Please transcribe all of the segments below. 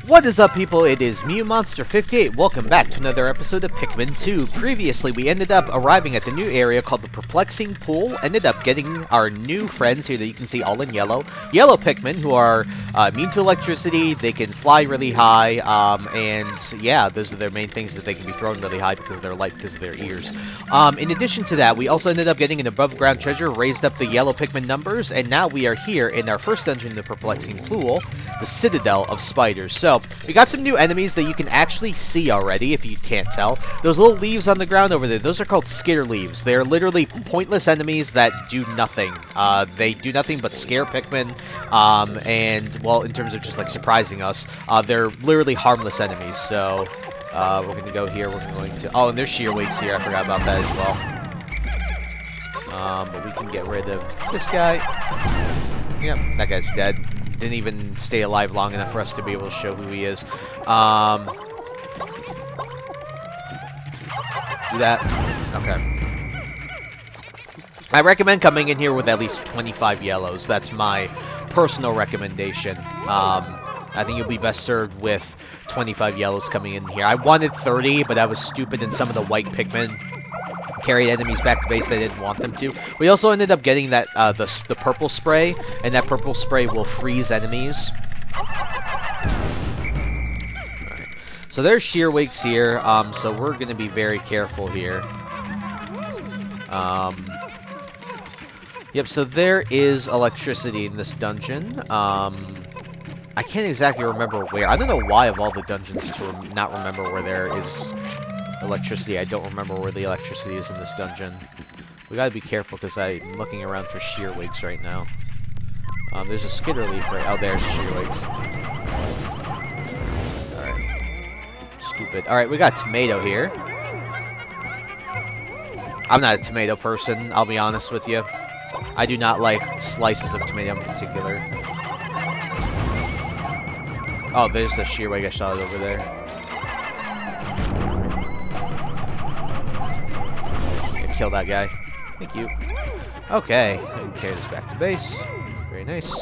What is up, people? It is MewMonster58. Welcome back to another episode of Pikmin 2. Previously, we ended up arriving at the new area called the Perplexing Pool. Ended up getting our new friends here that you can see all in yellow. Yellow Pikmin, who are immune to electricity. They can fly really high, and yeah, those are their main things, that they can be thrown really high because of their light, because of their ears. In addition to that, we also ended up getting an above-ground treasure, raised up the yellow Pikmin numbers, and now we are here in our first dungeon in the Perplexing Pool, the Citadel of Spiders. So, we got some new enemies that you can actually see already, if you can't tell. Those little leaves on the ground over there, those are called skitter leaves. They are literally pointless enemies that do nothing. They do nothing but scare Pikmin, and, well, in terms of just, like, surprising us, they're literally harmless enemies. So, we're going to go here, we're going to... Oh, and there's shear weights here, I forgot about that as well. But we can get rid of this guy. Yep, that guy's dead. Didn't even stay alive long enough for us to be able to show who he is. Do that. Okay. I recommend coming in here with at least 25 yellows. That's my personal recommendation. I think you'll be best served with 25 yellows coming in here. I wanted 30, but I was stupid, and some of the white Pikmin carried enemies back to base they didn't want them to. We also ended up getting that the purple spray, and that purple spray will freeze enemies. Alright. So there's shear wakes here, so we're going to be very careful here. Yep, so there is electricity in this dungeon. I can't exactly remember where. I don't know why of all the dungeons to not remember where there is electricity. I don't remember where the electricity is in this dungeon. We gotta be careful because I'm looking around for shear wigs right now. There's a skitter leaf right... Oh, there's shear wigs. Alright. Stupid. Alright, we got tomato here. I'm not a tomato person, I'll be honest with you. I do not like slices of tomato in particular. Oh, there's the shear wig I saw it over there. Kill that guy. Thank you. Okay, we can carry this back to base. Very nice.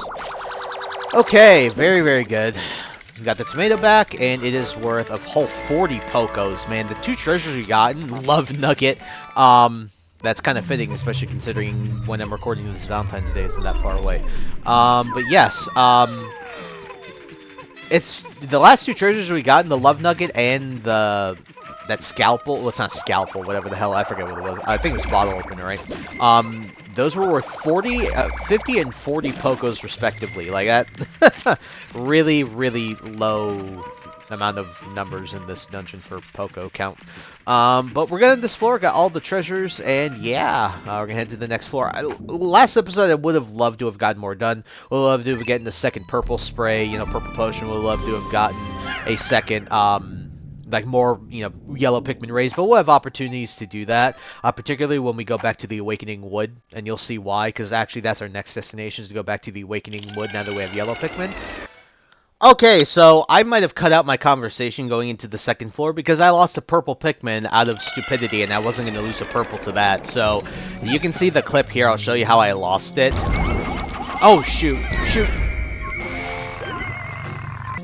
Okay, very, very good. We got the tomato back, and it is worth a whole 40 Pokos, man. The two treasures we got, Love Nugget. That's kind of fitting, especially considering when I'm recording this Valentine's Day isn't that far away. But yes, it's the last two treasures we got, the Love Nugget and that scalpel. Well, it's not scalpel, whatever the hell, I forget what it was. I think it was bottle opener, right? Those were worth 50 and 40 Pokos respectively. Like that, really, really low amount of numbers in this dungeon for Poco count. But we're gonna end this floor, got all the treasures, and yeah, we're gonna head to the next floor. Last episode, I would have loved to have gotten more done. Would love to have gotten the second purple spray, purple potion. Would love to have gotten a second, like more, yellow Pikmin raised, but we'll have opportunities to do that, particularly when we go back to the Awakening Wood, and you'll see why, because actually that's our next destination, is to go back to the Awakening Wood now that we have yellow Pikmin. Okay, so I might have cut out my conversation going into the second floor because I lost a purple Pikmin out of stupidity, and I wasn't going to lose a purple to that. So you can see the clip here. I'll show you how I lost it. Oh, shoot. Shoot.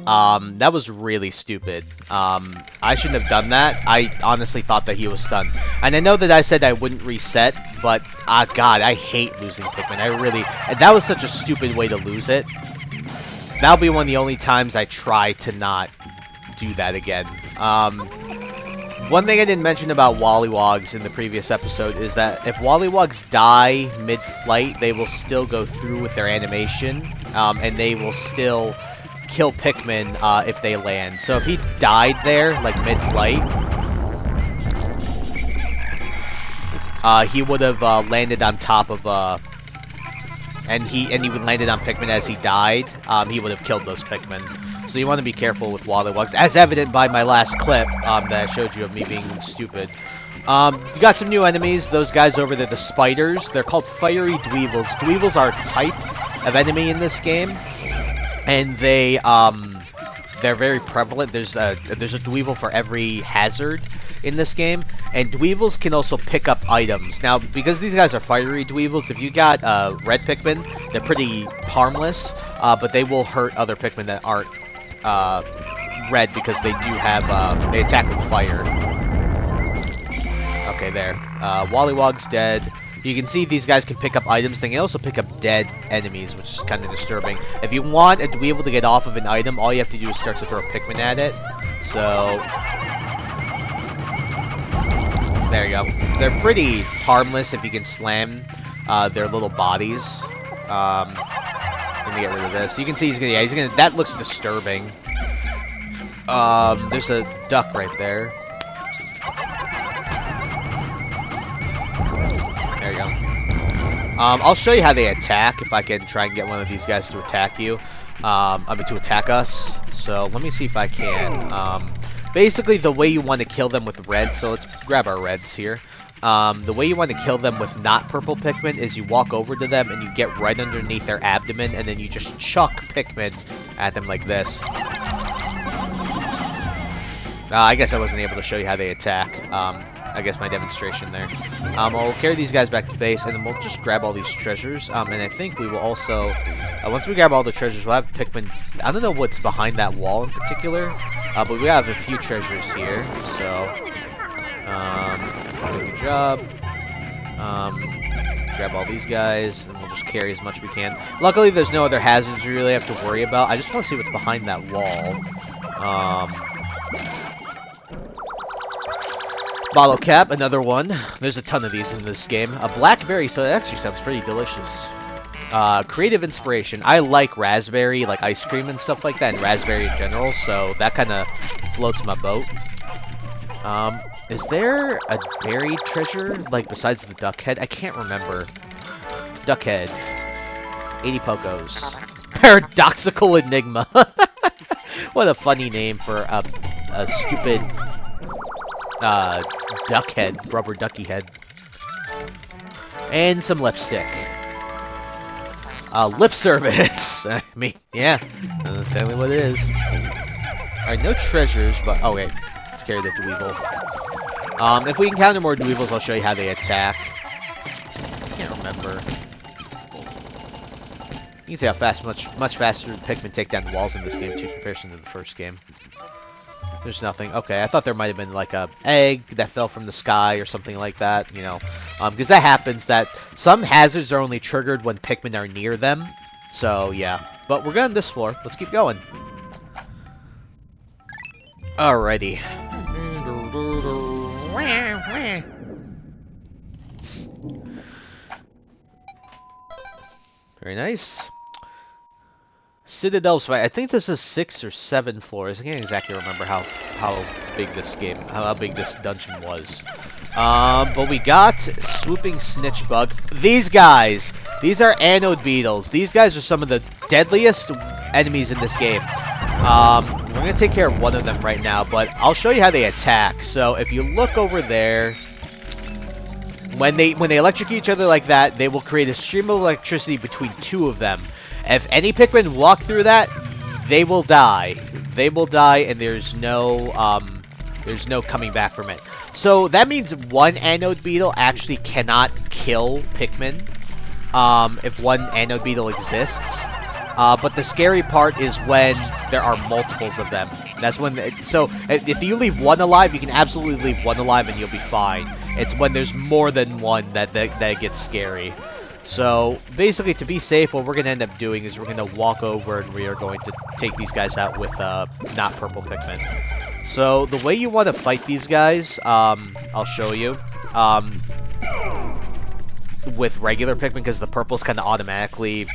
That was really stupid. I shouldn't have done that. I honestly thought that he was stunned. And I know that I said I wouldn't reset, but, God, I hate losing Pikmin. And that was such a stupid way to lose it. That'll be one of the only times I try to not do that again. One thing I didn't mention about Wollywogs in the previous episode is that if Wollywogs die mid-flight, they will still go through with their animation, and they will still kill Pikmin if they land. So if he died there, like mid-flight, he would have landed on top of... And he would landed on Pikmin as he died, he would have killed those Pikmin. So you want to be careful with Wollywogs, as evident by my last clip that I showed you of me being stupid. You got some new enemies. Those guys over there, the spiders. They're called fiery dweevils. Dweevils are a type of enemy in this game, and they're very prevalent. There's a dweevil for every hazard in this game, and dweevils can also pick up items. Now, because these guys are fiery dweevils, if you got red Pikmin, they're pretty harmless, but they will hurt other Pikmin that aren't red because they do have, they attack with fire. Okay, there. Wollywog's dead. You can see these guys can pick up items. They can also pick up dead enemies, which is kind of disturbing. If you want a dweeble to get off of an item, all you have to do is start to throw Pikmin at it. So, there you go. They're pretty harmless if you can slam their little bodies. Let me get rid of this. You can see he's gonna, that looks disturbing. There's a duck right there. There you go. I'll show you how they attack if I can try and get one of these guys to attack you. To attack us. So let me see if I can. Basically, the way you want to kill them with red. So let's grab our reds here. The way you want to kill them with not purple Pikmin is you walk over to them and you get right underneath their abdomen and then you just chuck Pikmin at them like this. I guess I wasn't able to show you how they attack. I guess my demonstration there. I'll carry these guys back to base, and then we'll just grab all these treasures. And I think we will also, once we grab all the treasures, we'll have Pikmin. I don't know what's behind that wall in particular, but we have a few treasures here. So, good job. Grab all these guys, and we'll just carry as much as we can. Luckily, there's no other hazards we really have to worry about. I just want to see what's behind that wall. Bottle cap, another one. There's a ton of these in this game. A blackberry, so it actually sounds pretty delicious. Creative inspiration. I like raspberry, like ice cream and stuff like that, and raspberry in general, so that kind of floats my boat. Is there a buried treasure, like, besides the duck head? I can't remember. Duck head. 80 Pokos. Paradoxical Enigma. What a funny name for a stupid... duck head, rubber ducky head. And some lipstick. Lip service. I mean, yeah, that's exactly what it is. Alright, no treasures, but, oh wait, let's carry the dweeble. If we encounter more dweebles, I'll show you how they attack. I can't remember. You can see how fast, much faster Pikmin take down walls in this game too, in comparison to the first game. There's nothing. Okay, I thought there might have been like a egg that fell from the sky or something like that, you know. Because that happens, that some hazards are only triggered when Pikmin are near them. So, yeah. But we're good on this floor. Let's keep going. Alrighty. Very nice. Citadel of Spiders. I think this is 6 or 7 floors. I can't exactly remember how big this game, how big this dungeon was. But we got Swooping Snitch Bug. These guys, these are anode beetles. These guys are some of the deadliest enemies in this game. We're gonna take care of one of them right now, but I'll show you how they attack. So if you look over there, when they electrocute each other like that, they will create a stream of electricity between two of them. If any Pikmin walk through that, they will die. They will die, and there's no coming back from it. So that means one anode beetle actually cannot kill Pikmin if one anode beetle exists. But the scary part is when there are multiples of them. That's when. So if you leave one alive, you can absolutely leave one alive, and you'll be fine. It's when there's more than one that it gets scary. So, basically, to be safe, what we're going to end up doing is we're going to walk over and we are going to take these guys out with not purple Pikmin. So, the way you want to fight these guys, I'll show you. With regular Pikmin, because the purple's kind of automatically...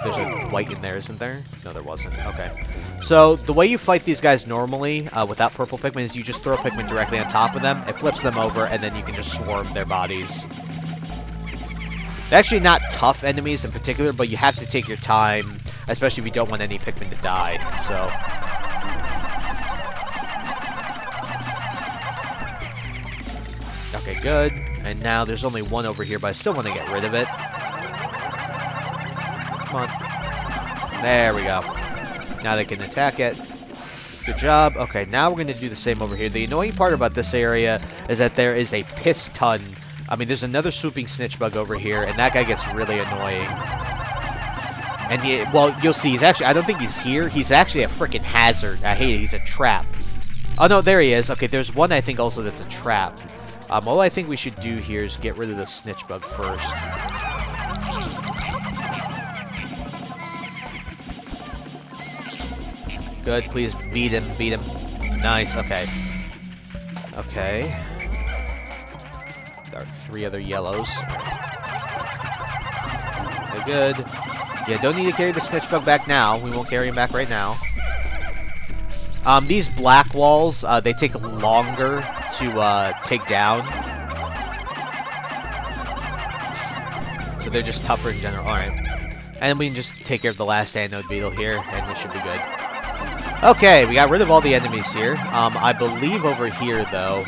There's a white in there, isn't there? No, there wasn't. Okay. So, the way you fight these guys normally, without purple Pikmin, is you just throw Pikmin directly on top of them, it flips them over, and then you can just swarm their bodies. They're actually not tough enemies in particular, but you have to take your time, especially if you don't want any Pikmin to die, so... Okay, good. And now there's only one over here, but I still want to get rid of it. Come on. There we go. Now they can attack it. Good job. Okay, now we're going to do the same over here. The annoying part about this area is that there is a piss ton. I mean, there's another swooping snitch bug over here, and that guy gets really annoying. And well, you'll see. He's actually. I don't think he's here. He's actually a freaking hazard. I hate it. He's a trap. Oh no, there he is. Okay, there's one I think also that's a trap. All I think we should do here is get rid of the snitch bug first. Good, please beat him, beat him. Nice, okay. Okay. There are 3 other yellows. Okay, good. Yeah, don't need to carry the snitch bug back now. We won't carry him back right now. These black walls, they take longer to take down. So they're just tougher in general. Alright. And we can just take care of the last anode beetle here, and we should be good. Okay, we got rid of all the enemies here. I believe over here, though,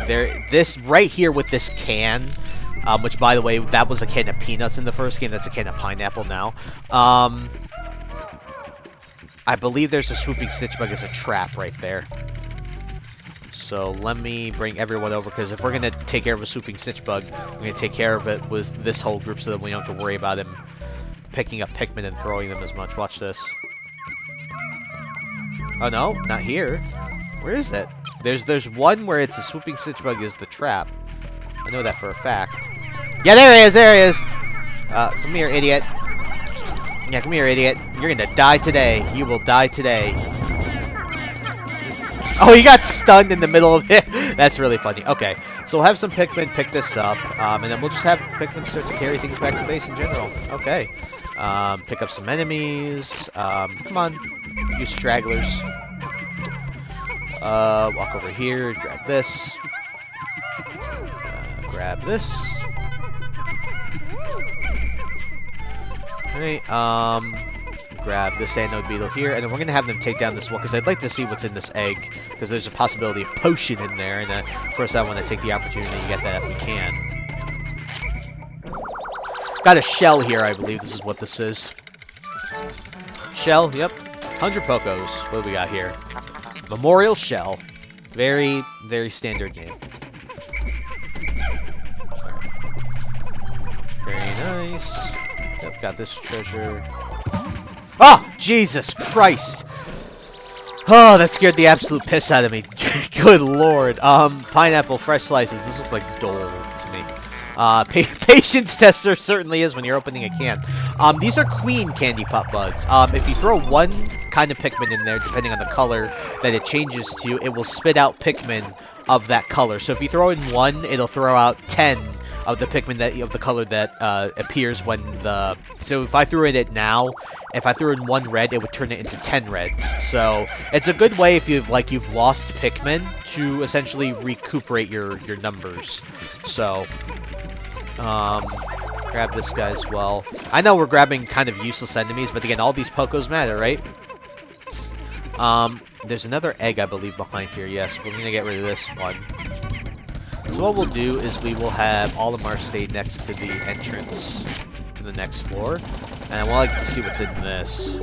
this right here with this can, which, by the way, that was a can of peanuts in the first game. That's a can of pineapple now. I believe there's a swooping snitch bug as a trap right there. So let me bring everyone over, because if we're going to take care of a swooping snitch bug, we're going to take care of it with this whole group so that we don't have to worry about him picking up Pikmin and throwing them as much. Watch this. Oh no, not here. Where is it? There's one where it's a swooping snitch bug is the trap. I know that for a fact. Yeah, there he is, there he is! Come here, idiot. Yeah, come here, idiot. You're gonna die today. You will die today. Oh, he got stunned in the middle of it. That's really funny. Okay, so we'll have some Pikmin pick this up, and then we'll just have Pikmin start to carry things back to base in general. Okay. Pick up some enemies. Come on. You stragglers. Walk over here. Grab this. Grab this. Alright, grab this anode beetle here, and then we're going to have them take down this wall, because I'd like to see what's in this egg, because there's a possibility of potion in there, and of course I want to take the opportunity to get that if we can. Got a shell here, I believe this is what this is. Shell, yep. 100 Pokos. What do we got here? Memorial Shell. Very, very standard name. Very nice. Yep, got this treasure. Oh, Jesus Christ! Oh, that scared the absolute piss out of me. Good lord. Pineapple, fresh slices. This looks like dole to me. Patience tester certainly is when you're opening a can. These are queen candy pop buds. If you throw one kind of Pikmin in there, depending on the color that it changes to, it will spit out Pikmin of that color. So if you throw in one, it'll throw out 10 of the Pikmin of the color that appears when the... So if I threw it in now, if I threw in one red, it would turn it into 10 reds. So it's a good way if you've lost Pikmin to essentially recuperate your numbers. So grab this guy as well. I know we're grabbing kind of useless enemies, but again, all these Pokos matter, right? There's another egg, I believe, behind here. Yes, we're gonna get rid of this one. So what we'll do is we will have Olimar stay next to the entrance to the next floor, and I would like to see what's in this.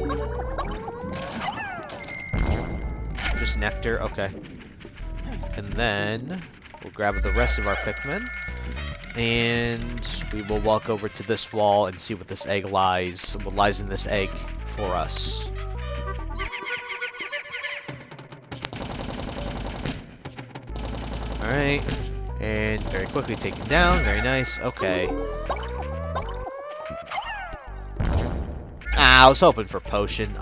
Just nectar, okay. And then we'll grab the rest of our Pikmin, and we will walk over to this wall and see what this egg lies. What lies in this egg for us. All right. And very quickly taken down. Very nice. Okay. Ah, I was hoping for potion.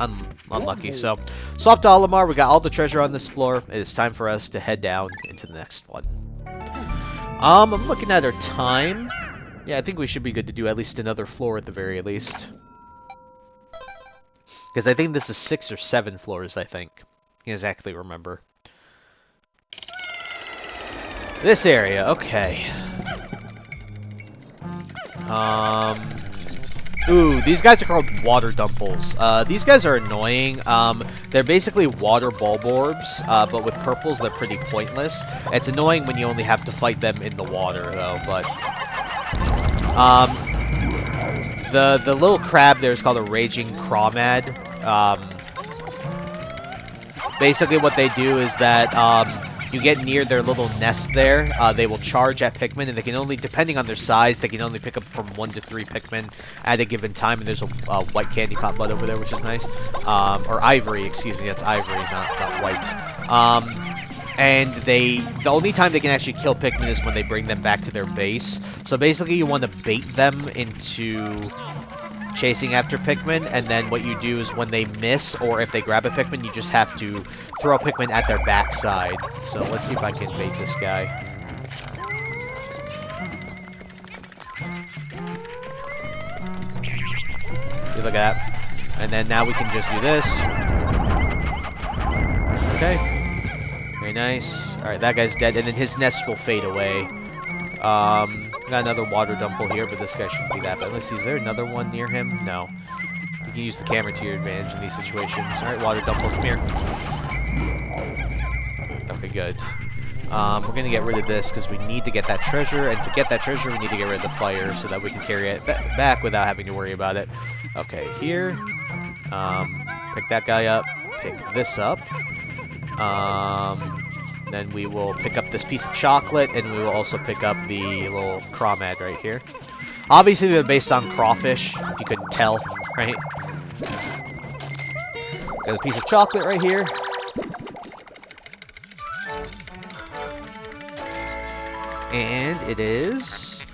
Unlucky. So, swap to Olimar. We got all the treasure on this floor. It is time for us to head down into the next one. I'm looking at our time. Yeah, I think we should be good to do at least another floor at the very least. Because I think this is 6 or 7 floors, I think. I can't exactly remember. This area, okay. Ooh, these guys are called water dumples. These guys are annoying. They're basically water bulb orbs, but with purples, they're pretty pointless. It's annoying when you only have to fight them in the water, though, but... the little crab there is called a raging crawmad. Basically what they do is that, you get near their little nest there, they will charge at Pikmin, and they can only, depending on their size, they can only pick up from 1 to 3 Pikmin at a given time, and there's a white candy pot bud over there, which is nice. Or ivory, excuse me, that's ivory, not white. And the only time they can actually kill Pikmin is when they bring them back to their base. So basically you want to bait them into chasing after Pikmin, and then what you do is when they miss, or if they grab a Pikmin, you just have to throw a Pikmin at their backside. So let's see if I can bait this guy. See, look at that. And then now we can just do this. Okay. Very nice. Alright, that guy's dead, and then his nest will fade away. Got another water dumple here, but this guy shouldn't be that bad. Let's see, is there another one near him? No. You can use the camera to your advantage in these situations. Alright, water dumple, come here. Okay, good. We're gonna get rid of this because we need to get that treasure, and to get that treasure we need to get rid of the fire so that we can carry it back without having to worry about it. Okay, here. Pick that guy up. Pick this up. Then we will pick up this piece of chocolate, and we will also pick up the little crawmad right here. Obviously, they're based on crawfish, if you couldn't tell, right? Got a piece of chocolate right here. And it is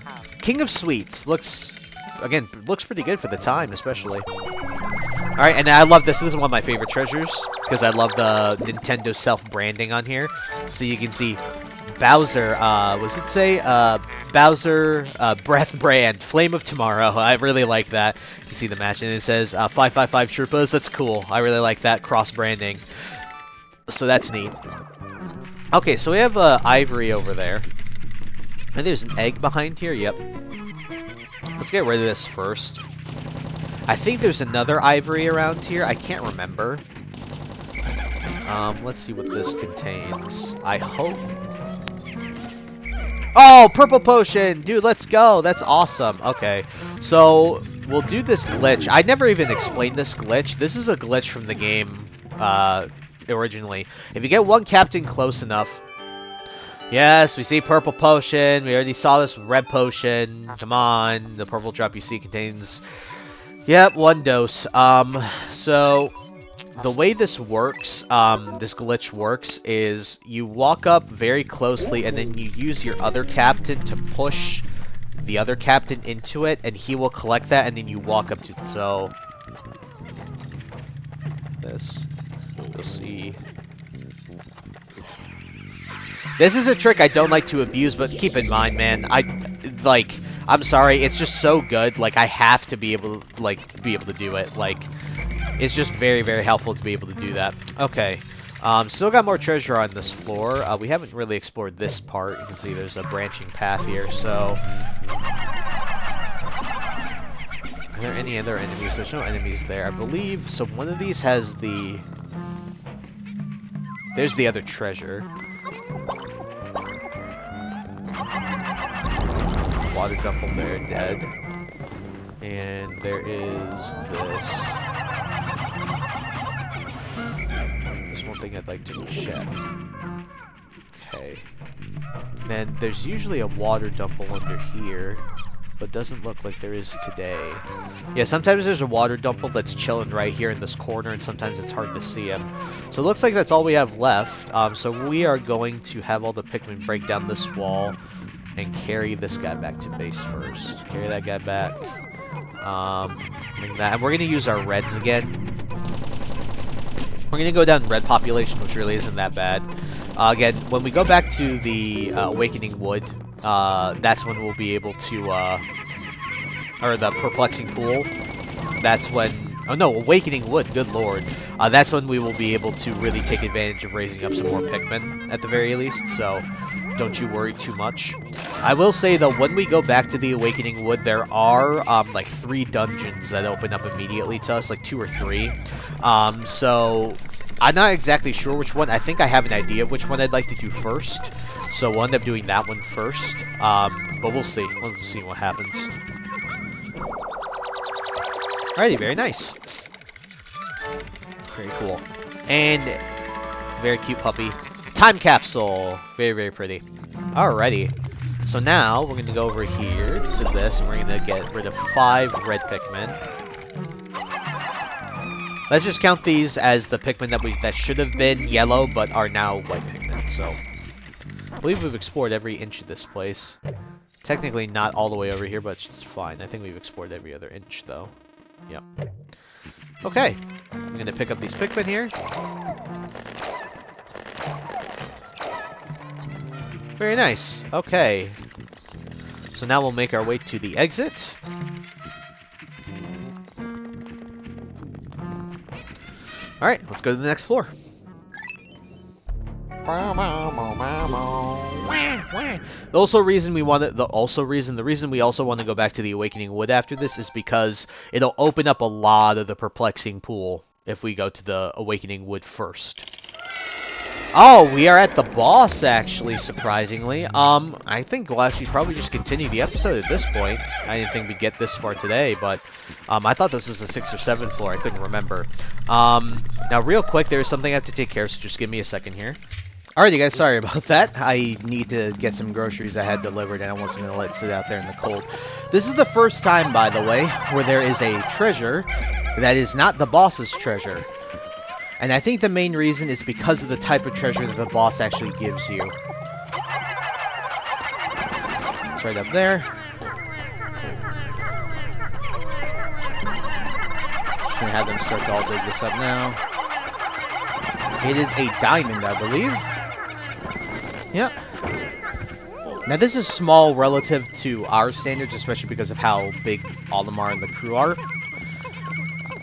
King of Sweets. Looks pretty good for the time, especially. Alright, and I love this. This is one of my favorite treasures, because I love the Nintendo self-branding on here. So you can see Bowser, what does it say? Bowser, Breath Brand, Flame of Tomorrow. I really like that. You can see the match, and it says 555 Sherpas. That's cool. I really like that cross-branding. So that's neat. Okay, so we have Ivory over there. And there's an egg behind here. Yep. Let's get rid of this first. I think there's another ivory around here. I can't remember. Let's see what this contains. I hope. Oh, purple potion! Dude, let's go! That's awesome. Okay, so we'll do this glitch. I never even explained this glitch. This is a glitch from the game originally. If you get one captain close enough. Yes, we see purple potion. We already saw this with red potion. Come on. The purple drop you see contains... Yep, 1 dose. So the way this works, this glitch works, is you walk up very closely and then you use your other captain to push the other captain into it, and he will collect that, and then you walk up to it. So this, you'll see. This is a trick I don't like to abuse, but keep in mind, man, I'm sorry, it's just so good. Like, I have to be able to do it. Like, it's just very, very helpful to be able to do that. Okay. Still got more treasure on this floor. We haven't really explored this part. You can see there's a branching path here, so... Are there any other enemies? There's no enemies there, I believe. So one of these has the... There's the other treasure. Water dumple there, dead. And there is this. There's one thing I'd like to check. Okay. Then there's usually a water dumple under here, but doesn't look like there is today. Yeah, sometimes there's a water dumple that's chilling right here in this corner, and sometimes it's hard to see him. So it looks like that's all we have left. So we are going to have all the Pikmin break down this wall and carry this guy back to base first. Carry that guy back. And we're going to use our reds again. We're going to go down red population, which really isn't that bad. Again, when we go back to the Awakening Wood, that's when we'll be able to, or the Perplexing Pool, that's when, oh no, Awakening Wood, good lord. That's when we will be able to really take advantage of raising up some more Pikmin, at the very least, so don't you worry too much. I will say, though, when we go back to the Awakening Wood, there are, like, 3 dungeons that open up immediately to us, like 2 or 3. So I'm not exactly sure which one. I think I have an idea of which one I'd like to do first. So we'll end up doing that one first. But we'll see. We'll see what happens. Alrighty, very nice. Very cool. And very cute puppy. time capsule. Very, very pretty. Alrighty. So now we're going to go over here to this, and we're going to get rid of 5 red Pikmin. Let's just count these as the Pikmin that should have been yellow, but are now white Pikmin. So I believe we've explored every inch of this place. Technically not all the way over here, but it's fine. I think we've explored every other inch, though. Yep. Okay. I'm going to pick up these Pikmin here. Very nice. Okay. So now we'll make our way to the exit. Alright, let's go to the next floor. The reason we also want to go back to the Awakening Wood after this is because it'll open up a lot of the perplexing pool if we go to the Awakening Wood first. Oh, we are at the boss, actually, surprisingly. I think we'll actually probably just continue the episode at this point. I didn't think we'd get this far today, but I thought this was the 6th or 7th floor. I couldn't remember. Now, real quick, there's something I have to take care of, so just give me a second here. Alrighty, guys, sorry about that. I need to get some groceries I had delivered, and I wasn't going to let it sit out there in the cold. This is the first time, by the way, where there is a treasure that is not the boss's treasure. And I think the main reason is because of the type of treasure that the boss actually gives you. It's right up there. Just gonna have them start to all dig this up now. It is a diamond, I believe. Yep. Now this is small relative to our standards, especially because of how big Olimar and the crew are.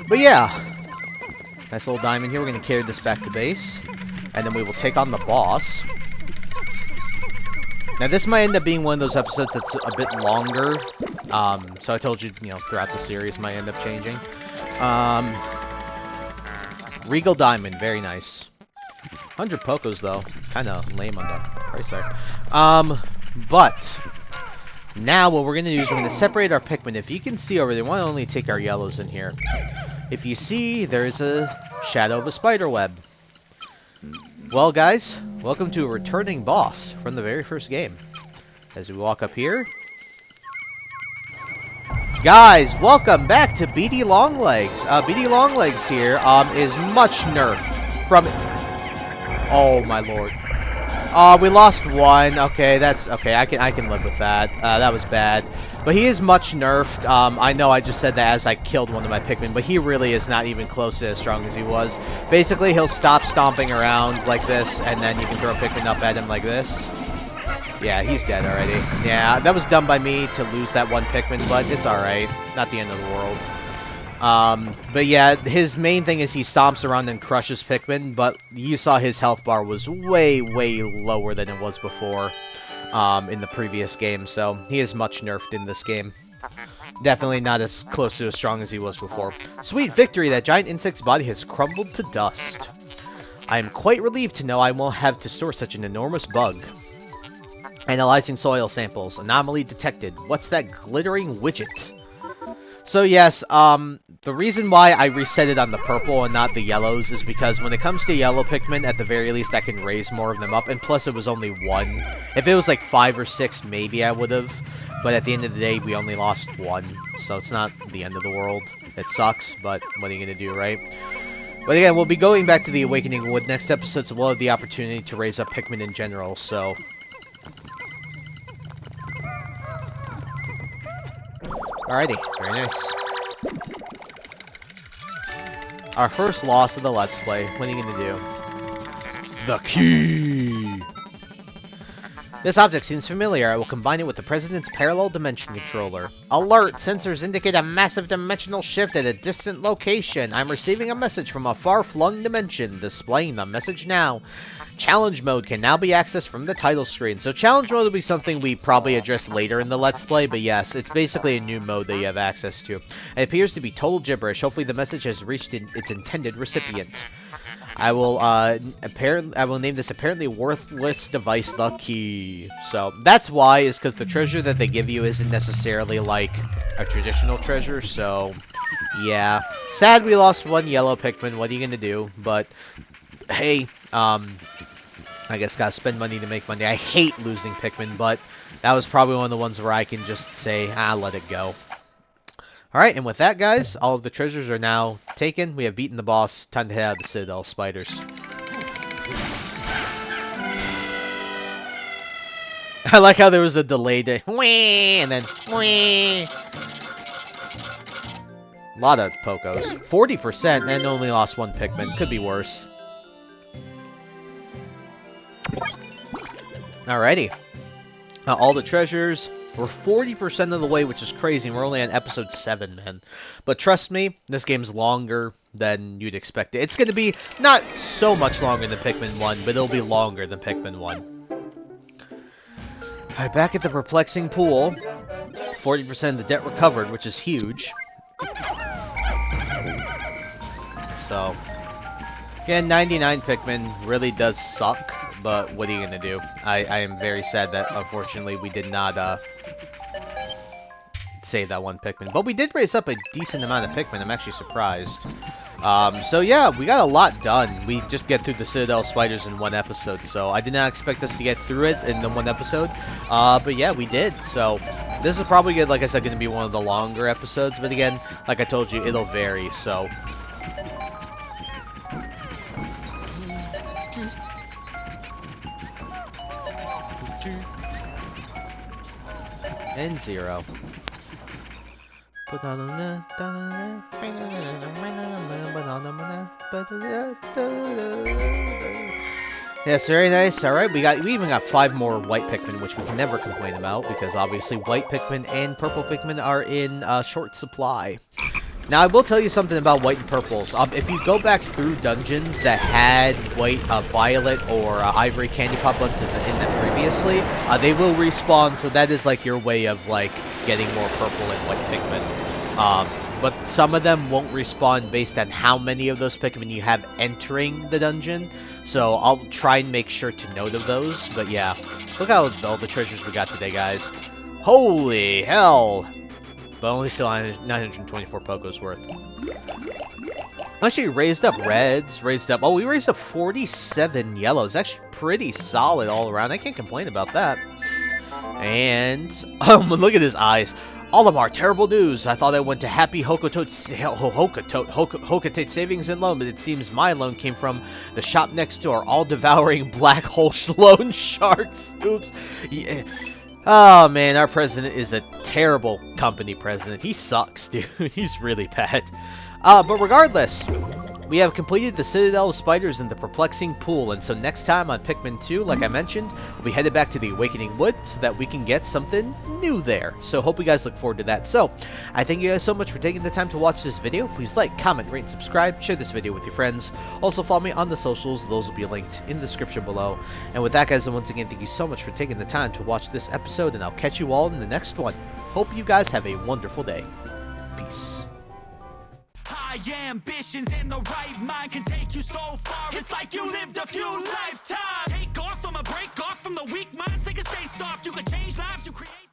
But yeah. Nice little diamond here. We're going to carry this back to base. And then we will take on the boss. Now, this might end up being one of those episodes that's a bit longer. So I told you, throughout the series might end up changing. Regal Diamond. Very nice. 100 Pokos, though. Kind of lame on the price there. But now what we're going to do is we're going to separate our Pikmin. If you can see over there, we want to only take our yellows in here. If you see, there's a shadow of a spider web. Well, guys, welcome to a returning boss from the very first game. As we walk up here. Guys, welcome back to BD Longlegs. BD Longlegs here is much nerfed from... Oh, my lord. We lost one. Okay, that's... Okay, I can live with that. That was bad. But he is much nerfed. I know I just said that as I killed one of my Pikmin, but he really is not even close to as strong as he was. Basically, he'll stop stomping around like this, and then you can throw Pikmin up at him like this. Yeah, he's dead already. Yeah, that was dumb by me to lose that one Pikmin, but it's alright. Not the end of the world. But yeah, his main thing is he stomps around and crushes Pikmin, but you saw his health bar was way, way lower than it was before. In the previous game, so he is much nerfed in this game. Definitely not as close to as strong as he was before. Sweet victory, that giant insect's body has crumbled to dust. I am quite relieved to know I won't have to store such an enormous bug. Analyzing soil samples. Anomaly detected. What's that glittering widget? So yes, the reason why I reset it on the purple and not the yellows is because when it comes to yellow Pikmin, at the very least I can raise more of them up, and plus it was only 1. If it was like 5 or 6, maybe I would have, but at the end of the day, we only lost 1, so it's not the end of the world. It sucks, but what are you going to do, right? But again, we'll be going back to the Awakening Wood next episode, so we'll have the opportunity to raise up Pikmin in general, so... Alrighty, very nice. Our first loss of the Let's Play. What are you gonna do? The key! This object seems familiar. I will combine it with the President's Parallel Dimension Controller. Alert! Sensors indicate a massive dimensional shift at a distant location. I'm receiving a message from a far-flung dimension. Displaying the message now. Challenge mode can now be accessed from the title screen. So challenge mode will be something we probably address later in the Let's Play, but yes, it's basically a new mode that you have access to. It appears to be total gibberish. Hopefully the message has reached its intended recipient. I will name this apparently worthless device the key. So that's why, is because the treasure that they give you isn't necessarily like a traditional treasure, so yeah. Sad we lost one yellow Pikmin, what are you gonna do? But hey, I guess gotta spend money to make money. I hate losing Pikmin, but that was probably one of the ones where I can just say, let it go. Alright, and with that, guys, all of the treasures are now taken. We have beaten the boss. Time to head out of the Citadel of Spiders. I like how there was a delay to whee, and then whee. A lot of Pokos. 40% and only lost one Pikmin. Could be worse. Alrighty. Now, all the treasures. We're 40% of the way, which is crazy. We're only on episode 7, man. But trust me, this game's longer than you'd expect it. It's going to be not so much longer than Pikmin 1, but it'll be longer than Pikmin 1. Alright, back at the perplexing pool. 40% of the debt recovered, which is huge. So, again, 99 Pikmin really does suck, but what are you going to do? I am very sad that, unfortunately, we did not save that one Pikmin. But we did raise up a decent amount of Pikmin. I'm actually surprised. So yeah, we got a lot done. We just get through the Citadel of Spiders in one episode, so I did not expect us to get through it in the one episode. But yeah, we did. So this is probably, good, like I said, going to be one of the longer episodes. But again, like I told you, it'll vary, so... And 0. Yes, very nice. Alright, we even got 5 more white Pikmin, which we can never complain about, because obviously white Pikmin and purple Pikmin are in short supply. Now, I will tell you something about white and purples. If you go back through dungeons that had white, violet, or ivory candy pop buttons in them previously, they will respawn, so that is like your way of like getting more purple and white Pikmin. But some of them won't respawn based on how many of those Pikmin you have entering the dungeon. So I'll try and make sure to note of those. But yeah, look how all the treasures we got today, guys. Holy hell! But only still 924 Pokos worth. Actually, raised up reds, raised up... Oh, we raised up 47 yellows. Actually, pretty solid all around. I can't complain about that. And... look at his eyes. All of our terrible news. I thought I went to Happy Hokotate Savings and Loan, but it seems my loan came from the shop next door. All-devouring black hole loan sharks. Oops. Yeah. Oh, man, our president is a terrible company president. He sucks, dude. He's really bad. But regardless, we have completed the Citadel of Spiders and the Perplexing Pool, and so next time on Pikmin 2, like I mentioned, we'll be headed back to the Awakening Wood so that we can get something new there. So hope you guys look forward to that. So, I thank you guys so much for taking the time to watch this video. Please like, comment, rate, and subscribe. Share this video with your friends. Also, follow me on the socials. Those will be linked in the description below. And with that, guys, and once again, thank you so much for taking the time to watch this episode, and I'll catch you all in the next one. Hope you guys have a wonderful day. Peace. High ambitions and the right mind can take you so far. It's like you lived a few lifetimes. Take off from a break off from the weak minds. They can stay soft. You can change.